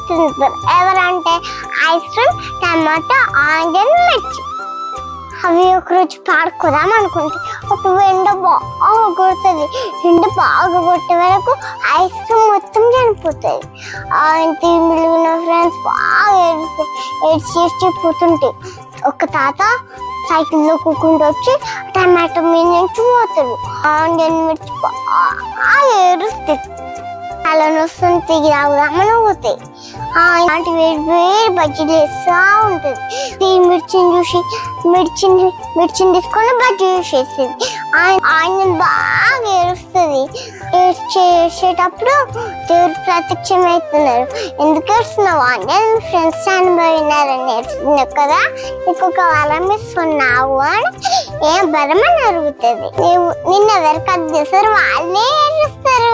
తింటారు. ఎవరంటే ice cream, టమాటా, onion, మిర్చి. అవి ఒకరోజు పాడుకోదాం అనుకుంటే అప్పుడు ఎండ బాగా కొడుతుంది. ఎండ బాగా కొట్టే వరకు ఐస్ క్రీమ్ మొత్తం చనిపోతుంది. ఇంటి మిగిలిన ఫ్రెండ్స్ బాగా ఏడ్చి పోతుంటాయి. ఒక తాత సైకిల్లో కూకుంటూ వచ్చి టమాటో మీద నుంచి పోతాడు. ఆనియన్, మిర్చి బాగా ఏడుస్తాయి. అలా వస్తుంది తిరిగి తాగుదామని పోతాయి. ఇలాంటి వేడి వేడి బజ్జీలు వేస్తూ ఉంటుంది. ఈ మిర్చిని తీసుకొని బజ్జీ వేసేస్తుంది. ఆయన బాగా ఏడుస్తుంది. ఏడ్చేటప్పుడు దేవుడు ప్రత్యక్షమవుతున్నారు. ఎందుకు ఏడుస్తున్నావు అంటే ఫ్రెండ్స్ చనిపోయినారని ఏడుస్తున్నావు కదా, ఇంకొక వారం ఇస్తున్నావు అని ఏం బలమని అడుగుతుంది. నిన్న ఎవరికి అది చేస్తారు వాళ్ళే ఏడుస్తారు.